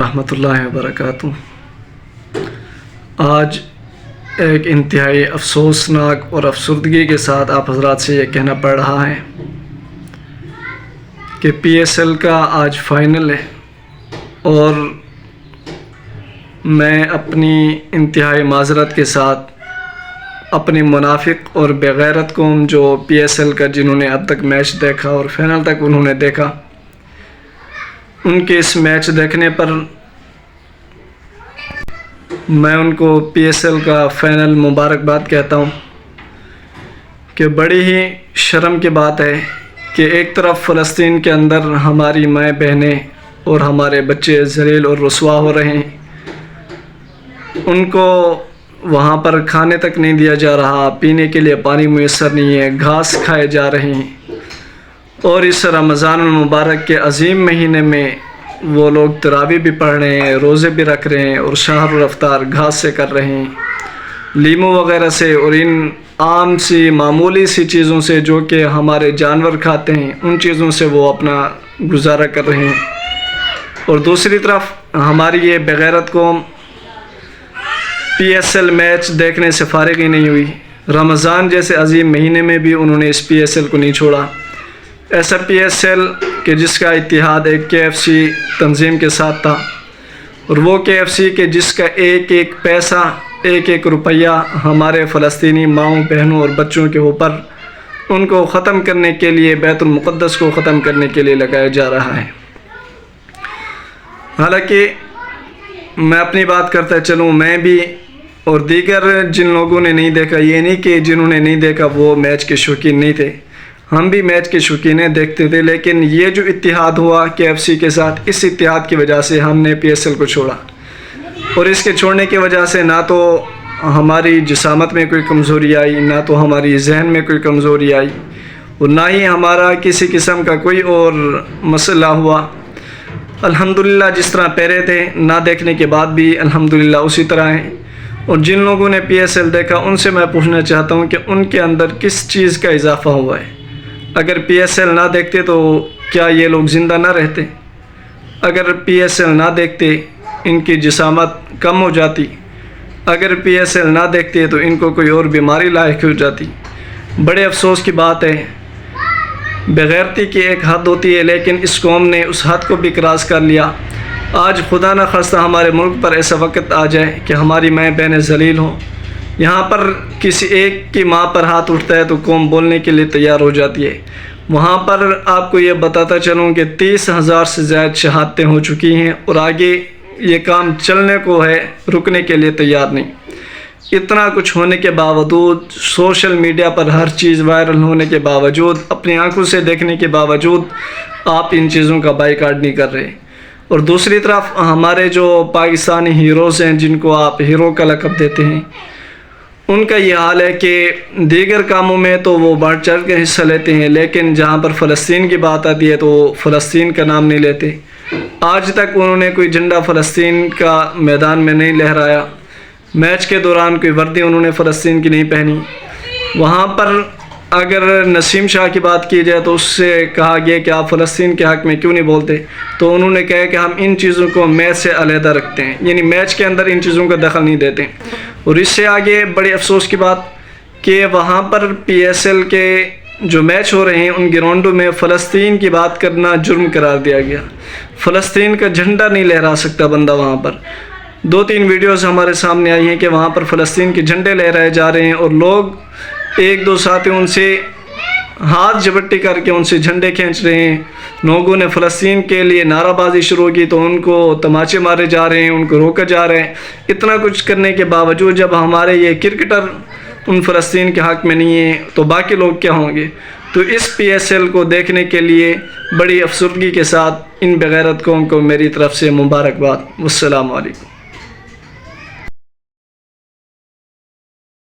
رحمۃ اللہ وبرکاتہ۔ آج ایک انتہائی افسوسناک اور افسردگی کے ساتھ آپ حضرات سے یہ کہنا پڑ رہا ہے کہ پی ایس ایل کا آج فائنل ہے، اور میں اپنی انتہائی معذرت کے ساتھ اپنی منافق اور بغیرت قوم جو پی ایس ایل کا جنہوں نے اب تک میچ دیکھا اور فائنل تک انہوں نے دیکھا، ان کے اس میچ دیکھنے پر میں ان کو پی ایس ایل کا فائنل مبارکباد کہتا ہوں کہ بڑی ہی شرم کی بات ہے کہ ایک طرف فلسطین کے اندر ہماری مائیں بہنیں اور ہمارے بچے ذلیل اور رسوا ہو رہے ہیں، ان کو وہاں پر کھانے تک نہیں دیا جا رہا، پینے کے لیے پانی میسر نہیں ہے، گھاس کھائے جا رہے ہیں، اور اس رمضان المبارک کے عظیم مہینے میں وہ لوگ تراویح بھی پڑھ رہے ہیں، روزے بھی رکھ رہے ہیں، اور شہر الافطار گھاس سے کر رہے ہیں، لیمو وغیرہ سے اور ان عام سی معمولی سی چیزوں سے جو کہ ہمارے جانور کھاتے ہیں، ان چیزوں سے وہ اپنا گزارا کر رہے ہیں۔ اور دوسری طرف ہماری یہ بغیرت قوم پی ایس ایل میچ دیکھنے سے فارغ ہی نہیں ہوئی۔ رمضان جیسے عظیم مہینے میں بھی انہوں نے اس پی ایس ایل کو نہیں چھوڑا۔ ایسا پی ایس ایل کہ جس کا اتحاد ایک کے ایف سی تنظیم کے ساتھ تھا، اور وہ کے ایف سی کہ جس کا ایک ایک پیسہ، ایک ایک روپیہ ہمارے فلسطینی ماؤں بہنوں اور بچوں کے اوپر ان کو ختم کرنے کے لیے، بیت المقدس کو ختم کرنے کے لیے لگایا جا رہا ہے۔ حالانکہ میں اپنی بات کرتا چلوں، میں بھی اور دیگر جن لوگوں نے نہیں دیکھا، یہ نہیں کہ جنہوں نے نہیں دیکھا وہ میچ کے شوقین نہیں تھے، ہم بھی میچ کے شوقین دیکھتے تھے، لیکن یہ جو اتحاد ہوا کے ایف سی کے ساتھ، اس اتحاد کی وجہ سے ہم نے پی ایس ایل کو چھوڑا، اور اس کے چھوڑنے کی وجہ سے نہ تو ہماری جسامت میں کوئی کمزوری آئی، نہ تو ہماری ذہن میں کوئی کمزوری آئی، اور نہ ہی ہمارا کسی قسم کا کوئی اور مسئلہ ہوا۔ الحمدللہ جس طرح پہرے تھے نہ دیکھنے کے بعد بھی الحمدللہ اسی طرح ہیں۔ اور جن لوگوں نے پی ایس ایل دیکھا ان سے میں پوچھنا چاہتا ہوں کہ ان کے اندر کس چیز کا اضافہ ہوا ہے؟ اگر پی ایس ایل نہ دیکھتے تو کیا یہ لوگ زندہ نہ رہتے؟ اگر پی ایس ایل نہ دیکھتے ان کی جسامت کم ہو جاتی، اگر پی ایس ایل نہ دیکھتے تو ان کو کوئی اور بیماری لاحق ہو جاتی۔ بڑے افسوس کی بات ہے، بغیرتی کی ایک حد ہوتی ہے، لیکن اس قوم نے اس حد کو بھی کراس کر لیا۔ آج خدا نہ خواستہ ہمارے ملک پر ایسا وقت آ جائے کہ ہماری مائیں بہنیں ذلیل ہوں، یہاں پر کسی ایک کی ماں پر ہاتھ اٹھتا ہے تو قوم بولنے کے لیے تیار ہو جاتی ہے۔ وہاں پر آپ کو یہ بتاتا چلوں کہ 30,000 سے زائد شہادتیں ہو چکی ہیں، اور آگے یہ کام چلنے کو ہے، رکنے کے لیے تیار نہیں۔ اتنا کچھ ہونے کے باوجود، سوشل میڈیا پر ہر چیز وائرل ہونے کے باوجود، اپنی آنکھوں سے دیکھنے کے باوجود آپ ان چیزوں کا بائیکاٹ نہیں کر رہے۔ اور دوسری طرف ہمارے جو پاکستانی ہیروز ہیں، جن کو آپ ہیرو کا لقب دیتے ہیں، ان کا یہ حال ہے کہ دیگر کاموں میں تو وہ بڑھ چڑھ کے حصہ لیتے ہیں، لیکن جہاں پر فلسطین کی بات آتی ہے تو وہ فلسطین کا نام نہیں لیتے۔ آج تک انہوں نے کوئی جھنڈا فلسطین کا میدان میں نہیں لہرایا، میچ کے دوران کوئی وردی انہوں نے فلسطین کی نہیں پہنی۔ وہاں پر اگر نسیم شاہ کی بات کی جائے تو اس سے کہا گیا کہ آپ فلسطین کے حق میں کیوں نہیں بولتے، تو انہوں نے کہا کہ ہم ان چیزوں کو میچ سے علیحدہ رکھتے ہیں، یعنی میچ کے اندر ان چیزوں کا دخل نہیں دیتے۔ اور اس سے آگے بڑی افسوس کی بات کہ وہاں پر پی ایس ایل کے جو میچ ہو رہے ہیں ان گراؤنڈوں میں فلسطین کی بات کرنا جرم قرار دیا گیا۔ فلسطین کا جھنڈا نہیں لہرا سکتا بندہ وہاں پر۔ 2-3 ویڈیوز ہمارے سامنے آئی ہیں کہ وہاں پر فلسطین کے جھنڈے لہرائے جا رہے ہیں، اور لوگ ایک دو ساتھی ان سے ہاتھ جھپٹی کر کے ان سے جھنڈے کھینچ رہے ہیں۔ لوگوں نے فلسطین کے لیے نعرہ بازی شروع کی تو ان کو تماچے مارے جا رہے ہیں، ان کو روکا جا رہے ہیں۔ اتنا کچھ کرنے کے باوجود جب ہمارے یہ کرکٹر ان فلسطین کے حق میں نہیں ہیں تو باقی لوگ کیا ہوں گے؟ تو اس پی ایس ایل کو دیکھنے کے لیے بڑی افسردگی کے ساتھ ان بغیرت قوم کو میری طرف سے مبارکباد۔ والسلام علیکم۔